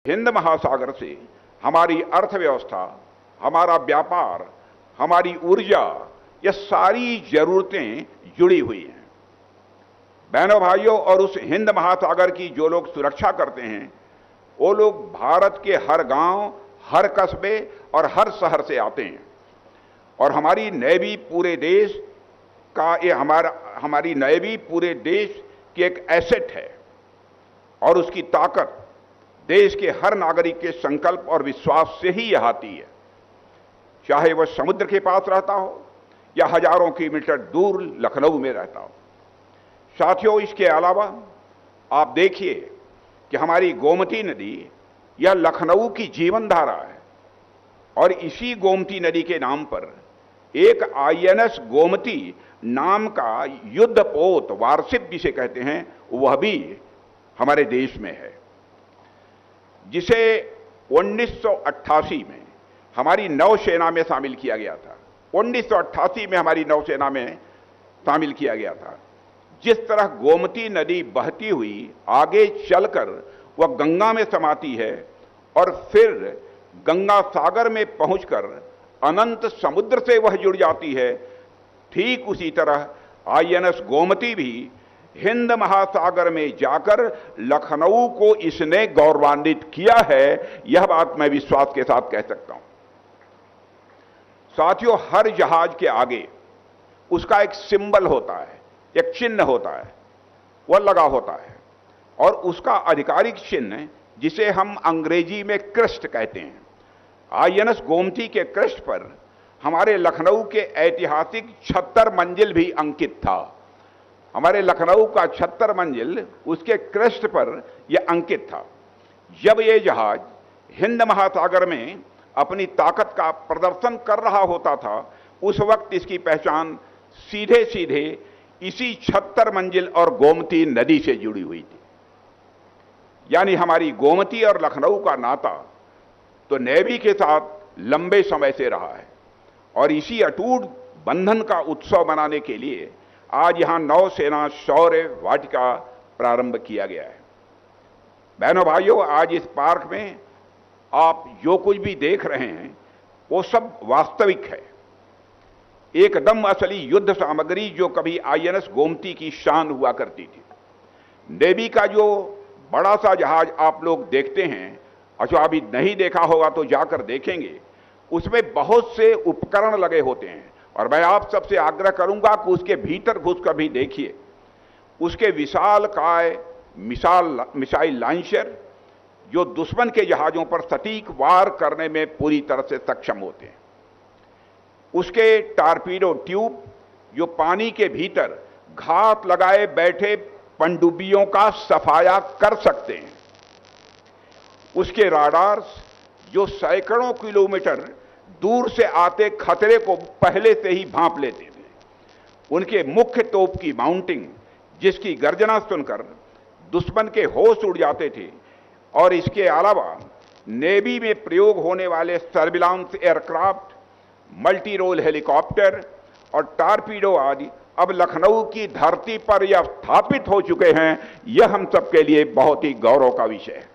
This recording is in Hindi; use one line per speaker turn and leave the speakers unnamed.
हिंद महासागर से हमारी अर्थव्यवस्था, हमारा व्यापार, हमारी ऊर्जा, ये सारी जरूरतें जुड़ी हुई हैं। बहनों भाइयों, और उस हिंद महासागर की जो लोग सुरक्षा करते हैं वो लोग भारत के हर गांव, हर कस्बे और हर शहर से आते हैं। और हमारी नेवी पूरे देश का, ये हमारी नेवी पूरे देश की एक एसेट है और उसकी ताकत देश के हर नागरिक के संकल्प और विश्वास से ही यह आती है, चाहे वह समुद्र के पास रहता हो या हजारों किलोमीटर दूर लखनऊ में रहता हो। साथियों, इसके अलावा आप देखिए कि हमारी गोमती नदी यह लखनऊ की जीवन धारा है और इसी गोमती नदी के नाम पर एक आईएनएस गोमती नाम का युद्धपोत, वारशिप जिसे कहते हैं, वह भी हमारे देश में है, जिसे 1988 में हमारी नौसेना में शामिल किया गया था। 1988 में हमारी नौसेना में शामिल किया गया था। जिस तरह गोमती नदी बहती हुई आगे चलकर वह गंगा में समाती है और फिर गंगा सागर में पहुंचकर अनंत समुद्र से वह जुड़ जाती है, ठीक उसी तरह आईएनएस गोमती भी हिंद महासागर में जाकर लखनऊ को इसने गौरवान्वित किया है। यह बात मैं विश्वास के साथ कह सकता हूं। साथियों, हर जहाज के आगे उसका एक सिंबल होता है, एक चिन्ह होता है, वह लगा होता है और उसका आधिकारिक चिन्ह, जिसे हम अंग्रेजी में क्रेस्ट कहते हैं, आईएनएस गोमती के क्रेस्ट पर हमारे लखनऊ के ऐतिहासिक 76 मंजिल भी अंकित था। हमारे लखनऊ का 76 मंजिल उसके क्रेस्ट पर यह अंकित था। जब यह जहाज हिंद महासागर में अपनी ताकत का प्रदर्शन कर रहा होता था, उस वक्त इसकी पहचान सीधे सीधे इसी 76 मंजिल और गोमती नदी से जुड़ी हुई थी। यानी हमारी गोमती और लखनऊ का नाता तो नेवी के साथ लंबे समय से रहा है और इसी अटूट बंधन का उत्सव मनाने के लिए आज यहां नौसेना शौर्य वाटिका प्रारंभ किया गया है। बहनों भाइयों, आज इस पार्क में आप जो कुछ भी देख रहे हैं वो सब वास्तविक है, एकदम असली युद्ध सामग्री जो कभी आईएनएस गोमती की शान हुआ करती थी। नेवी का जो बड़ा सा जहाज आप लोग देखते हैं, और जो अभी नहीं देखा होगा तो जाकर देखेंगे, उसमें बहुत से उपकरण लगे होते हैं और मैं आप सबसे आग्रह करूंगा कि उसके भीतर घुसकर भी देखिए। उसके विशालकाय मिसाइल लॉन्चर जो दुश्मन के जहाजों पर सटीक वार करने में पूरी तरह से सक्षम होते हैं, उसके टारपीडो ट्यूब जो पानी के भीतर घात लगाए बैठे पनडुब्बियों का सफाया कर सकते हैं, उसके राडार्स जो सैकड़ों किलोमीटर दूर से आते खतरे को पहले से ही भांप लेते थे, उनके मुख्य तोप की माउंटिंग जिसकी गर्जना सुनकर दुश्मन के होश उड़ जाते थे, और इसके अलावा नेवी में प्रयोग होने वाले surveillance aircraft, multi role helicopter और टारपीडो आदि अब लखनऊ की धरती पर यह स्थापित हो चुके हैं। यह हम सबके लिए बहुत ही गौरव का विषय है।